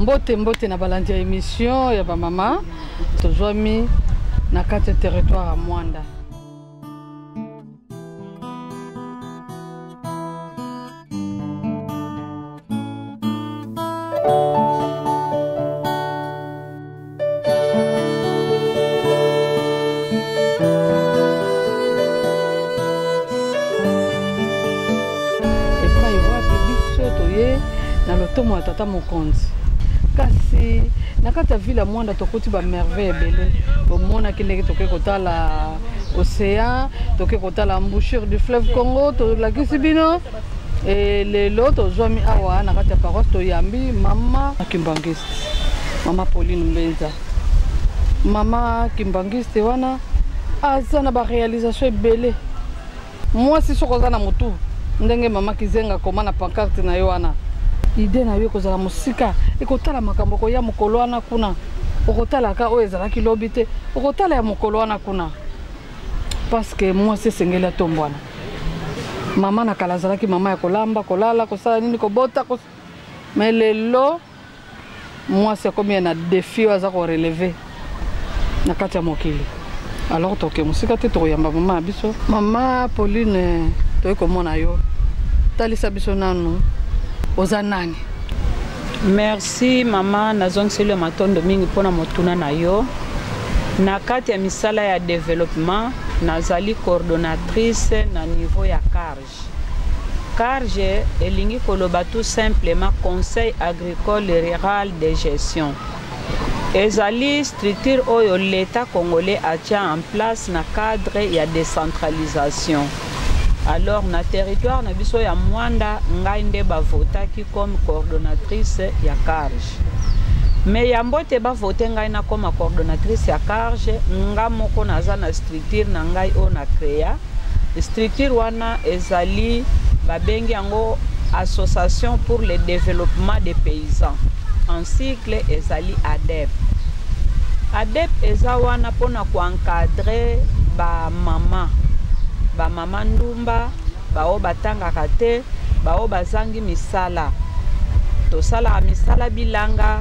Mbote mbote na balandi ya émission ya ba mama tozwami na kati territoire à Mwanda. Na lotomo ya tata mokonzi kasi na kati ya ville ya Mwanda tokoti ba merveille ebele bomona kindenge toke kotala océan toke kotala embouchure du fleuve Congo tolakisi bino lelo tozwami awa na kati ya paroisse toyambi mama Kimbangiste mama Pauline Mbenza mama Kimbangiste wana aza na ba réalisation ebele mwasi soko za na mutu ndenge mama Kizenga koma na pancarte na yo wana idée na yo kozala musika ekotala makambo ko ya mokolo wana kuna okotala ka o ezala ki lobite okotala ya mokolo wana kuna parce que moi c'est sengela tombwana mama na kala zala ki mama ya kolamba kolala kosala nini kobota mais lelo moi c'est comme na défi waza ko relever na kati ya mokili alors toke musika te to yamba mama biso mama Pauline to ko mona yo talisa biso nanu Ozanani. Merci mama nazong selo matondo mingi pona motuna na yo. Na kati ya misala ya développement nazali coordonnatrice na niveau ya CARGE. CARGE elingi koloba tout simplement Conseil agricole rural de gestion. Ezali structure oyo l'État congolais a tient en place na cadre ya décentralisation. Alors, na territoire na biso ya Mwanda, ngai nde bavotaki comme coordonnatrice ya CARGE. Mais ya mbote bavote ngai na comme coordonnatrice ya CARGE, nga moko naza na structure na ngai o na créa. Structure wana ezali babengi yango Association pour le développement des paysans. En cycle ezali ADEP. ADEP eza wana pona ko encadrer ba mama. Ba mama ndumba bao batanga kate bao bazangi misala to sala misala bilanga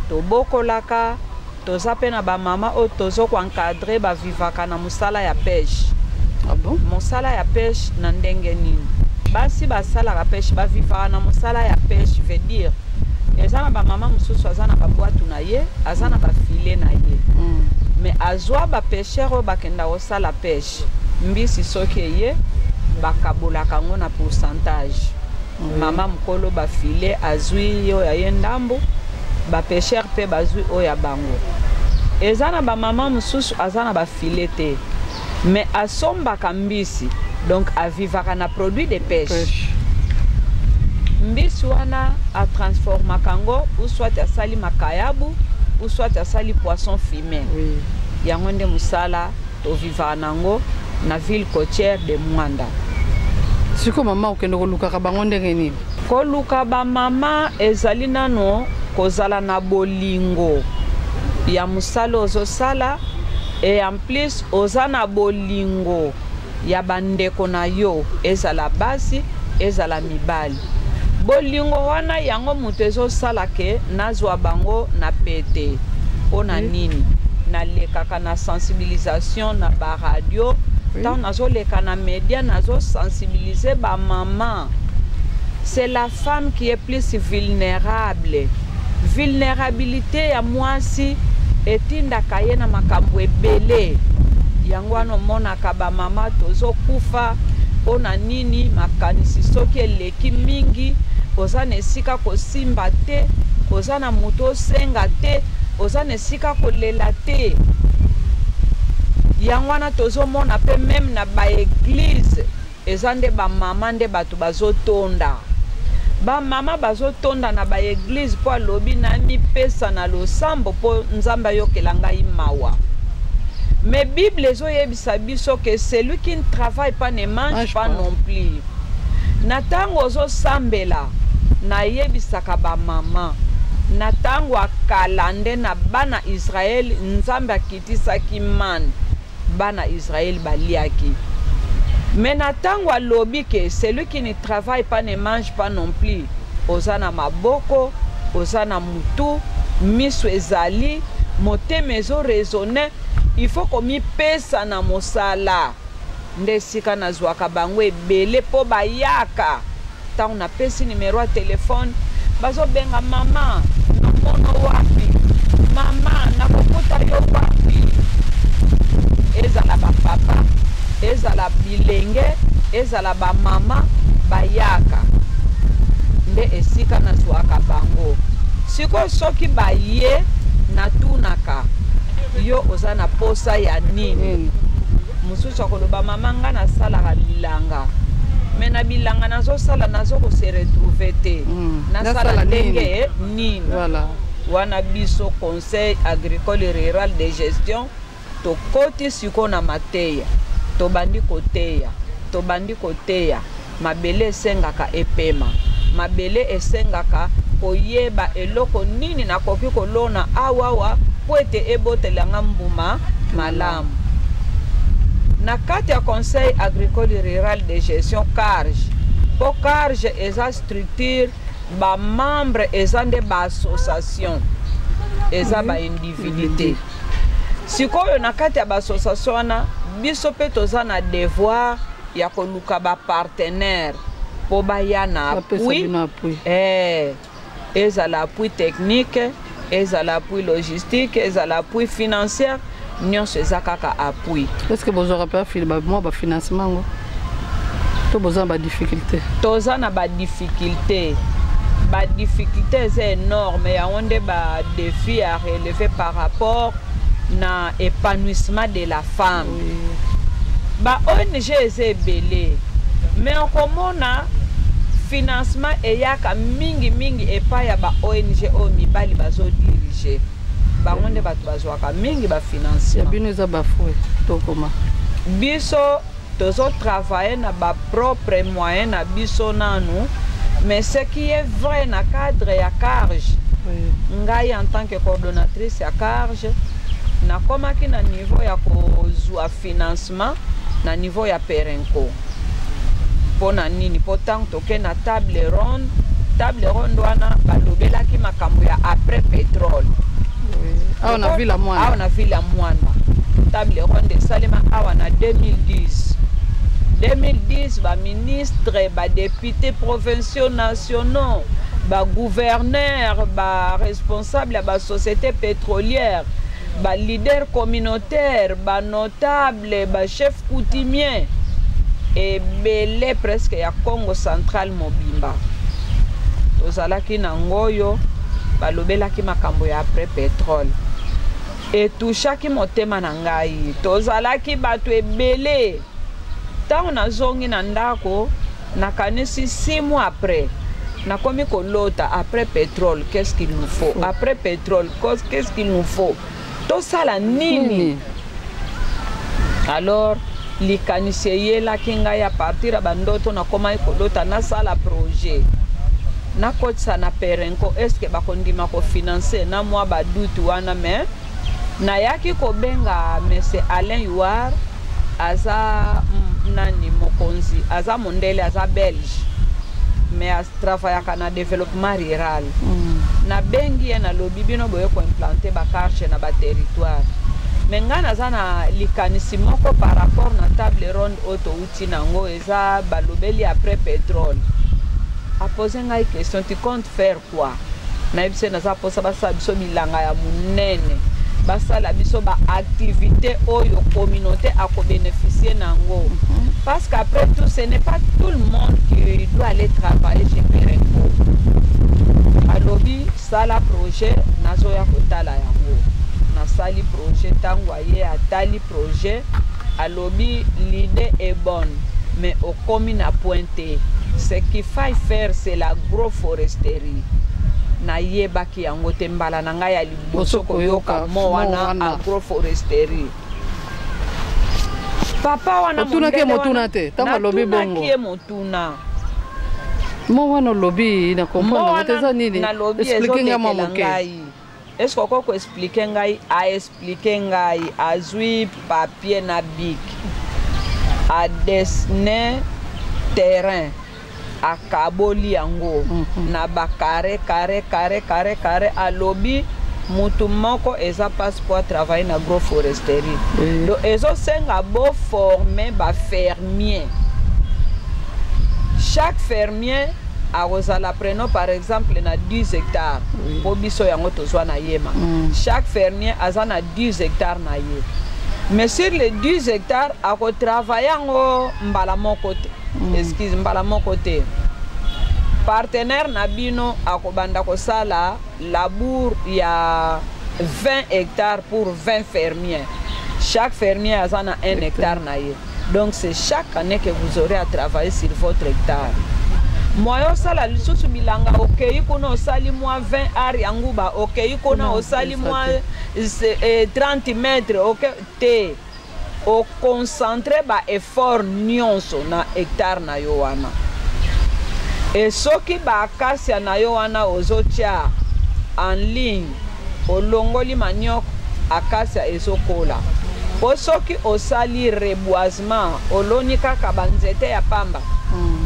to bokolaka to zapena ba mama o tozo ko encadrer ba vivaka na musala ya pêche. Ah bon? Musala ya pêche na ndenge nini basi basala ya pêche ba vivaka na musala ya pêche veut dire ezana ba mama mususu azana ba boîte na ye azana ba filet na ye mais azwa ba pêcheur o bakenda o sala pêche mbisi soke ye bakabola kango na pourcentage mama mkolo ba filet azui yo ya yendambo ba pêcheur pe bazui o ya bango ezana ba mama mususu azana ba filet te mais asomba kambisi donc avivaka na produit de pêche mbisi wana a transforma kango ou soit asali makayabu ou soit asali poisson fumé yango nde musala to vivaka nango na ville côtière de Mwanda. Siko mama okende koluka bango ndenge nini? Koluka ba mama ezali nano kozala na bolingo ya musala ozosala et en plus ozana bolingo ya bandeko na yo ezala basi ezala mibali. Bolingo wana yango mutu ezosala ke nazwa bango na pete pona nini na lekaka na sensibilisation na ba radio tant nazo leka na média nazo sensibiliser ba maman. C'est la femme qui est plus vulnérable. Vulnérabilité ya mwasi etinda kaye na makambo ebele. Yango ano mona ka ba mama tozo kufa pona nini makanisi soki eleki mingi ozana esika kosimba te ozana muto senga te ozana esika kolela te. Yangwana tozo mona pe même na ba église ezande ba mama nde batu bazotonda ba mama bazotonda na ba église po alobi na mi pesa na losambo po nzamba yokela ngai mawa. Mais Bible ezoyebisa biso que celui qui ne travaille pas ne mange pas non plus. Natango ozo sambela na yebisaka ba mama natango akalande na bana Israël nzamba kitisaki man bana Israël baliaki. Mais natango alobi que celui qui ne travaille pas ne mange pas non plus. Ozana maboko osana mutu miso ezali motema ezo raisonner il faut komi pesa na mosala nde sika nazwaka bango ebele po bayaka ntango napesi numero ya telefone bazobenga mama namono wapi mama nakokota yo wapi ezala bapapa ezala bilenge ezala bamama bayaka nde esika nazwaka bango sikoyo soki baye natunaka yo oza na posa ya nini mosusu akoloba mama nga nasalaka bilanga me na bilanga nazosala nazokose retrouve te nasala ndenge nini wana biso conseil agricole rural de gestion tokoti siko na mateya tobandi koteya mabele esengaka epema mabele esengaka koyeba eloko nini nakoki kolona awawa po ete ebotelanga mbuma malamu na kati ya conseil agricole rural de gestion CARG po CARG eza structure bamembre eza nde baassociation eza baindividu te sikoyo na kati ya baassociation wana biso mpe toza na devoir ya koluka bapartenaire po baya na appui ezala appui technique ezala appui logistique ezala appui financière nyonso eza kaka appui. Est-ce que vous aurez pas fait moi financement ngo to besoin ba difficulté toza na ba difficulté eza énorme ya onde ba défi à relever par rapport na épanouissement de la femme ba ONG eza ebele mais okomona financement eyaka mingi epai ya ba ONG o mibali bazo diriger bango nde bato bazwaka mingi ba financement bino eza bafoué to koma biso tozo travailler na ba propre moyen na biso nanu mais ce qui est vrai na cadre ya CARG ngai en tant que coordonnatrice ya CARG nakomaki na niveau ya kozwa financement na niveau ya Perenco pona nini potang toke na table ronde wana balobelaki makambo ya après pétrole awa na vila mwana table ronde salema awa na 2010 ba ministre ba député provinciaux nationaux ba gouverneur ba responsable ba société pétrolière ba leader communautaire ba notable ba chef coutumier et belé presque ya Congo central mobimba tozalaki na ngoyo balobelaki makambo ya après pétrole et touchaki motema na ngai tozalaki bato ebele ntango nazongi na ndako nakanisi 6 mois après nakomi kolota après pétrole qu'est-ce qu'il nous faut après pétrole qu'est-ce qu'il nous faut tosala nini alors likanisi eyelaki ngai a partir ya bandoto nakomaki kolota nasala projet nakotisa na Perenco eske bakondima kofinanse na mwa badutu wana me nayaki kobenga Monsieur Alain Youar aza nani mokonzi aza mondele aza belge mais travaillaka na développement rural na bengi ye na lobi bino boye koimplante bakarche na baterritoire mais nga naza na likanisi moko par rapport na table ronde oyo touti nango eza balobeli après pétrole apose ngai question tu comptes faire quoi nayebise naza posa basala biso bilanga ya monene basala biso baactivité oyo communauté akobénéficie nango parce qu'après tout ce n'est pas tout le monde qui doit aller travailler chez Perenco alobi sala projet nazoya kotala yango nasali projet ntango aye atali projet alobi l'idée est bonne mais okomi na pointe ce qu'il faut faire c'est l'agroforesterie na yebaki yango te mbala na ngai ya liboso koyoka mo wana agroforesterie papa wana motunake motuna te ntango alobi bongo motuna mo wana olobi na comprendre te eza nini explique nga mwa moke est-ce que koko explique ngai a explique ngai azwi papier na bic a dessiner terrain akaboli yango na ba carré alobi mutu moko eza passe pour travailler na agroforesterie. Donc ezo senga bo former ba fermier. Chaque fermier akozala preno par exemple na 10 hectares po biso yango tozwa na yema. Chaque fermier aza na 10 hectares na ye. Mais sur les 10 hectares ako travailler yango mbala moko te. Excuse mbala moko te. Partenaire Nabino akobanda kosala labour ya 20 hectares pour 20 fermiers. Chaque fermier a 1 hectare na ye. Donc c'est chaque année que vous aurez à travailler sur votre hectare. Moi sala lisusu bilanga okei kuna osali moi 20 ar yanguba okei kuna osali moi 30 mètres ok te o concentré ba effort nyonso na hectare na yo wana. Et soki ba akasia na yo wana ozotia en ligne olongoli maniok akasia ezokola. Po soki osali reboisement oloni kaka banzete ya pamba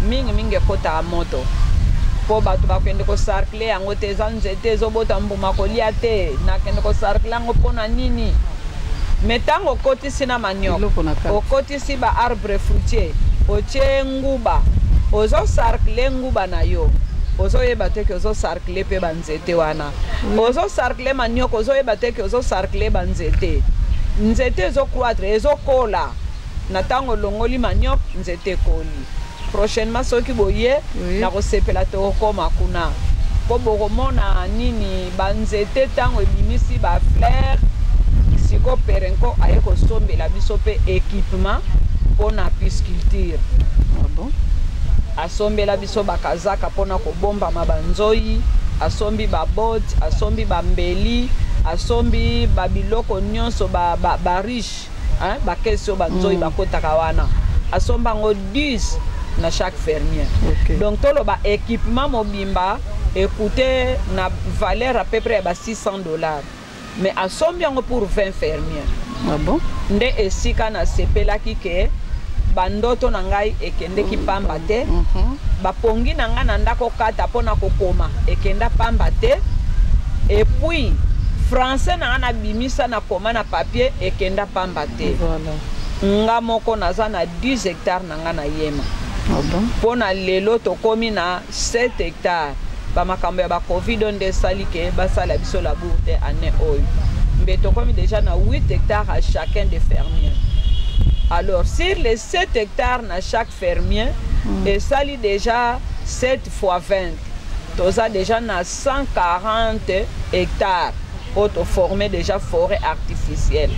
mingi kota moto po bato bakende ko sarcler yango te zanzete ezobota mbuma kolia te nakende ko sarcler yango pona nini. Metango koti sina maniok okoti si ba arbre fruitier otie nguba ozo sarcler nguba na yo ozo yeba te ke ozo sarcler pe banzete wana ozo sarcler maniok ozo yeba te ke ozo sarcler banzete nzete ezo croître ezo kola na tango longoli maniok nzete koli. Prochainement soki boye na kosepela te okoma kuna po bokomona nini banzete tango ebimisi ba fleur siko perenko aye kosombela biso pe équipement pona pisciculture. Ah bon? Asombela biso bakazaka pona kobomba mabanzoi, asombi babot, asombi bambeli, asombi babiloko nyonso ba riche, hein, ba kesio banzoi bakotaka wana. Asomba ngo 10 na chaque fermier. Donc tout le équipement mobimba écoutez na valeur à peu près $600. Mais asombi yango pour 20 fermiers. Ah bon? Nde esika na sepela kike bandoto na ngai ekende ki pamba te. Bapongi na nga na ndako kata pona kokoma ekenda pamba te. Et puis français na nga bimisa na koma na papier ekenda pamba te. Voilà. Nga moko naza na 10 hectares na nga na yema. Ah bon? Pona lelo tokomi na 7 hectares. Ba makambo ya ba covid onde salike basala biso la bourde année oyo. Mais tokomi déjà na 8 hectares à chacun des fermiers. Alors sur les 7 hectares na chaque fermier et sali déjà 7 fois 20. Toza déjà na 140 hectares auto-formé déjà forêt artificielle.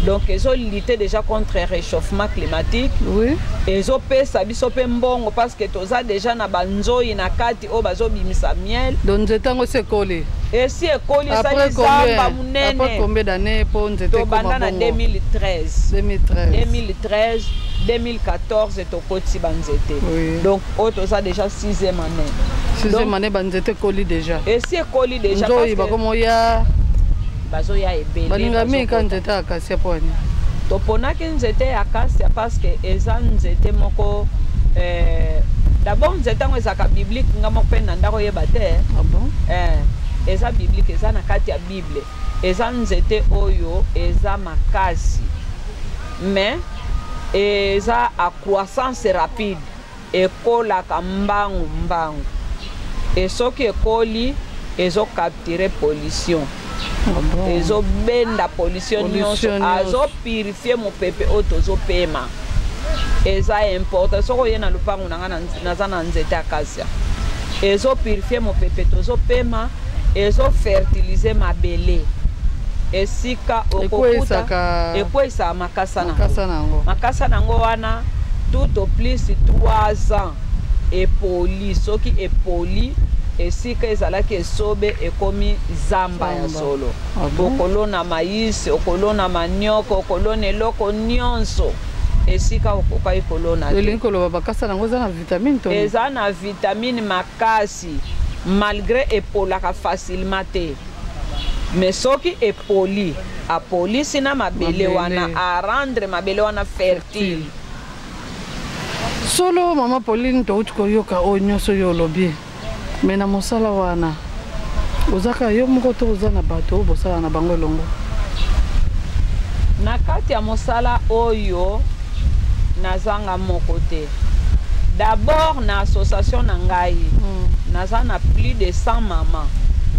Donc ils ont lutté déjà contre le réchauffement climatique. Oui. Ils ont pesa biso pe mbongo parce que toza déjà na banzoi na kati o bazo bimisa miel. Donc nzetango se collé. Et si ekoli sali zamba munene. Après combien d'années pour nzete to bandana 2013. 2013, 2014 et tokoti banzete. Oui. Donc o toza déjà 6e année. 6e année banzete collé déjà. Et si ekoli déjà parce que comme ya bazo ya ebele. Baningami kan nzete akasia poni. Toponaki nzete akasia parce que eza nzete moko d'abord nzete ngo ezaka biblique ngamo pe na ndako yeba te. Ah bon? Eza biblique eza na kati ya Bible. Eza nzete oyo eza makasi. Mais eza à croissance rapide. Ekola kambangu mbangu. Et soki ekoli ezo capturer pollution. Ezo benda pollution nyonso azo purifier mo pepe otozo pema. Eza important soko yena lupangu nanga naza na nzete akasia. Ezo purifier mo pepe tozo pema, ezo fertiliser mabele. Esika okokuta ekwesa makasa nango. Makasa nango wana tout au plus 3 ans epoli soki epoli esika ezalaki esobe ekomi zamba ya solo. Okolona maïs, okolona manioko, okolona eloko nyonso esika okoka ekolona. Elinkolo bakasa nango za na vitamine to. Eza na vitamine makasi malgré epolaka facilement te. Mais soki epoli, apoli sina mabele wana a rendre mabele wana fertile. Solo Mama Pauline to utko yoka o nyoso yo lobby. Mais na mosala wana. Ozaka yo moko to ozana bato bosala na bango longo. Na kati ya mosala oyo nazanga moko te. D'abord na association na ngai. Naza na plus de 100 mamans.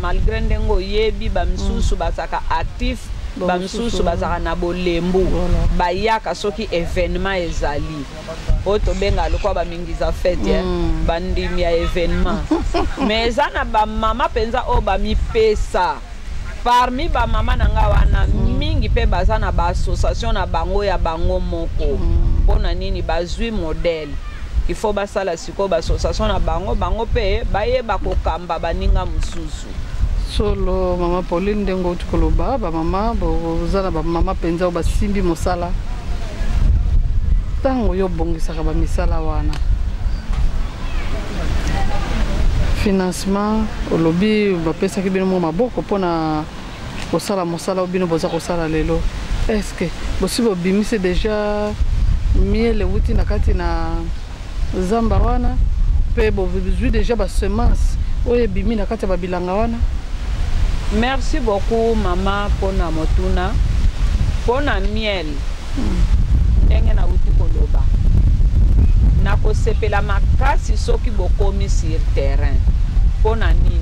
Malgré ndengo yebi ba misusu bazaka actif, ba misusu bazaka na bolembu. Bayaka soki événement ezali. Oto benga lokwa ba mingiza fête bandimi ya événement. Mais ezana ba mama penza o ba mi pesa. Parmi ba mama nanga wana mingi pe bazana ba association na bango ya bango moko. Pona nini bazwi modèle. Il faut basala siko ba association na bango pe baye bakokamba baninga mususu. Solo Mama Pauline ndengo utukoloba ba mama bozana ba mama penza ba simbi mosala. Tango yo bongisaka ba misala wana. Financement au lobby ba pesa ki bino maboko pona kosala mosala obino boza kosala lelo. Est-ce que possible bimise déjà miel wuti na kati na zamba wana pe bo besoin déjà ba semence oye bimi na kati ba bilanga wana. Merci beaucoup maman pona motuna pona miel ndenge na wuti koloba na kosepela makasi soki bokomi sur terrain pona nini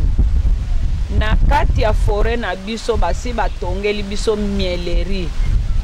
na kati ya forêt na biso basi batongeli biso miellerie.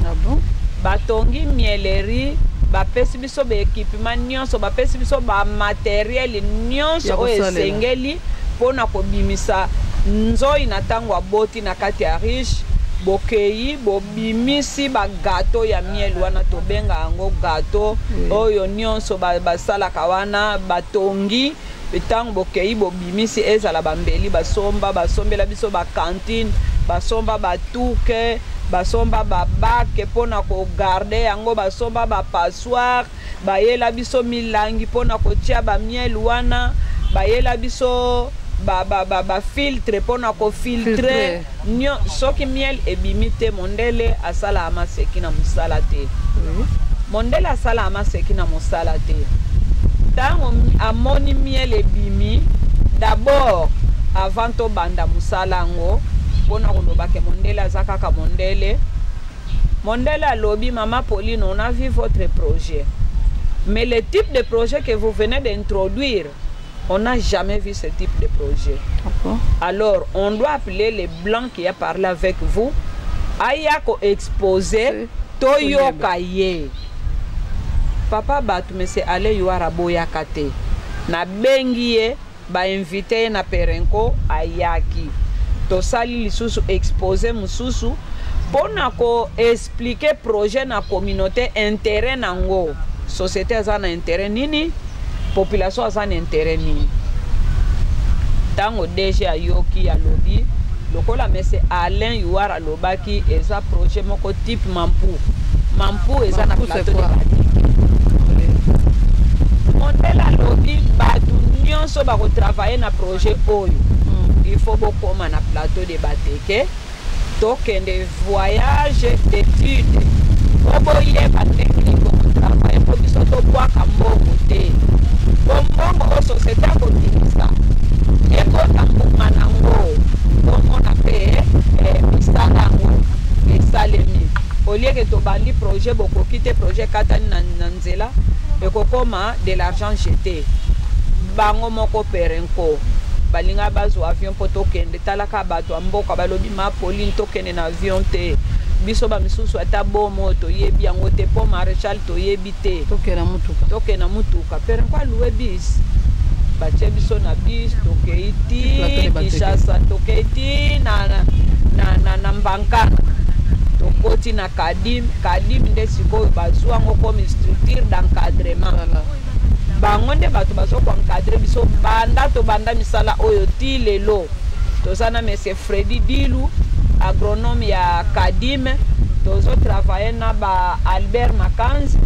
Ah bon? Batongi miellerie bapesi biso ba équipement nyonso bapesi biso ba matériel nyonso o esengeli pona kobimisa nzoi na tango aboti na kati ya riche bokei bobimisi ba gâteau ya miel wana tobenga yango gâteau oyo nyonso basalaka wana batongi betango bokei bobimisi ezala bambeli basombela biso ba cantine basomba batuke basomba babake pona ko garder yango basomba ba passoire bayela biso milangi pona kotia ba miel wana bayela biso ba filtre pona ko filtre nyo soki miel ebimite mondele asala amaseki na musala te. Mondele asala amaseki na musala te. Tango amoni miel ebimi d'abord avant to banda musala ngo pona koloba ke mondele azaka ka mondele alobi Mama Pauline on a vu votre projet mais le type de projet que vous venez d'introduire on n'a jamais vu ce type de projet. Alors on doit appeler les blancs qui a parlé avec vous ayako exposer toyo kaye papa batu monsieur ale yuara boyaka te na bengie ba invité na perenko ayaki tosali lisusu exposer mususu pona ko expliquer projet na communauté intérêt nango société azana intérêt nini population azana intérêt nini tango DG ayoki alobi lokola monsieur Alain Yuara lobaki eza projet moko type mampu eza na plateau de modèle alobi batu nyonso bako travailler na projet oyo il faut bokoma na plateau de bateke tokende voyage d'études oboyeba technique travailler po biso tobwaka mbongo te bombongo o société akotimisa ekota mbuma nango bomona pe misala yango esalemi olieke tobandi projet bokoki te projet katani na nzela ekokoma de l'argent jeté bango moko perenko balinga bazwa avion po tokende talaka bato amboka balobi Mama Pauline tokende na avion te biso ba misusu ata bomo toyebi yango te po maréchal toyebi te tokena mutuka perenko aluwe bis batie biso na bis tokeiti Kinshasa tokeiti na Mbankana tokoti na Kadim nde sikoyo bazwa yango comme structure d'encadrement bango nde bato bazoko encadre biso banda misala oyo ti lelo tozana monsieur Freddy Dilu agronome ya Kadim tozo travailler na ba Albert Makanzi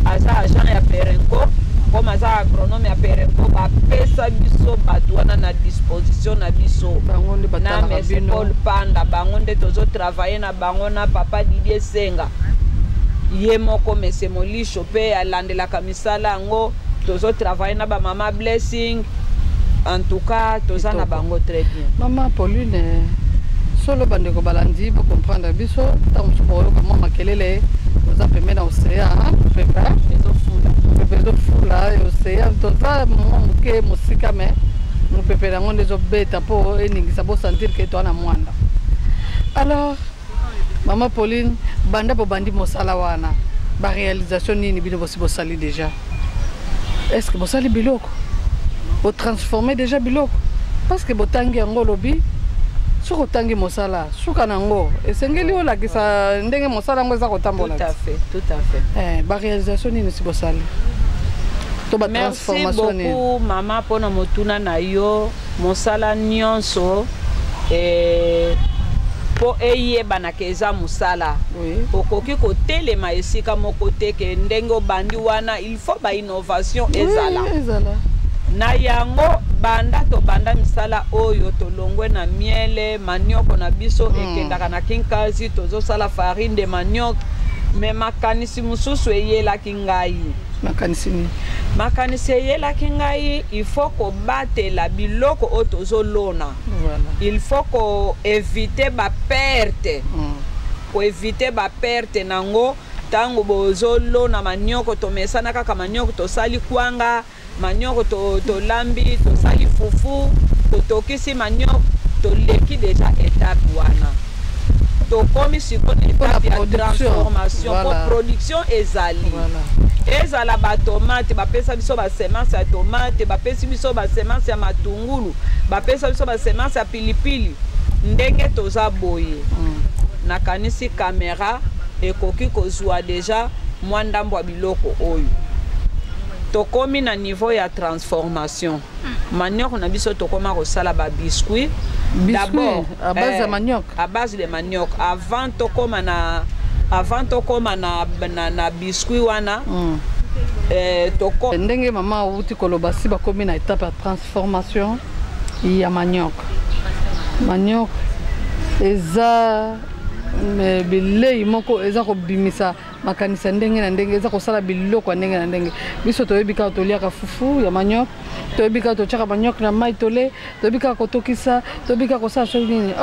aza agent ya Perenco comme aza agronome ya Perenco bapesa biso bato wana na disposition na biso na monsieur Paul Panda bango nde tozo travailler na bango na papa Didier Senga ye moko monsieur Molisho pe alandelaka misala yango tozo travailler na ba mama blessing en tout cas toza na bango très bien. Maman Pauline solo bandeko balandi pour comprendre biso tant que pour comment makelele oza pembe na océan pepe ezofula océan toza moke mosika me mopepe nango nde ezobeta mpo eningisa bosentir ke toa na mwanda. Alors Maman Pauline banda po bandi mosala wana baréalisation nini bino bosi bosali déjà? Est-ce que bosali biloko vous transformez déjà biloko? Parce que botangi yango lobi sur otangi mosala suka nango esengeli olakisa ndenge mosala yango eza kotambola. Tout à fait. Ba réalisation nini si bosali to ba transformation nini? Merci beaucoup maman pona motuna na yo mosala nyonso po eyeba na keza musala. Okoki kotelema esika moko te ke ndenge obandi wana il faut ba innovation ezala. Na yango banda to banda misala oyo to longwe na miele manioko na biso ekendaka na kinkazi tozo sala farine de manioc me makanisi mususu eyela kingai. Makanisi ni makanisi eyela kingai il faut ko batela biloko o tozo lona. Voilà. Il faut ko éviter ba perte. Ko éviter ba perte nango tango bozo lona manioko to mesana kaka manioko to sali kwanga manioko to lambi to sali fufu to tokisi manioko to leki déjà étape wana to komi sikoni étape ya transformation pour production ezali. Ezala ba tomate ba pesa biso ba semence ya tomate ba pesa biso ba semence ya matungulu ba pesa biso ba semence ya pilipili ndenge toza boye na kanisi caméra ekoki kozwa déjà mwandambo biloko oyo tokomi na niveau ya transformation. Manioc na biso tokoma kosala ba biscuit d'abord à base de manioc. À base de manioc avant tokoma na biscuit wana toko ndenge mama uti koloba si bakomi na étape ya transformation ya manioc. Manioc eza bilei moko eza kobimisa makanisa ndenge na ndenge eza kosala biloko ndenge na ndenge. Biso toyebika toliaka fufu ya manioc, toyebika totiaka manioc na mai tole, toyebika kotokisa, toyebika kosala soki nini.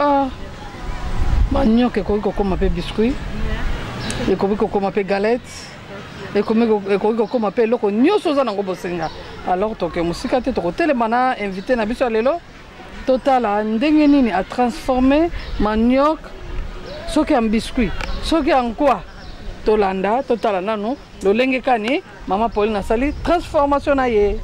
Manioc ekoki kokoma pe biscuit, ekoki kokoma pe galette, ekoki kokoma pe eloko nyonso oza nango bosenga. Alors toke mosika te tokotelema na invité na biso lelo totala ndenge nini a transformer manioc soki en biscuit, soki en quoi tolanda totala nanu lolenge kani Maman Pauline asali transformation na ye.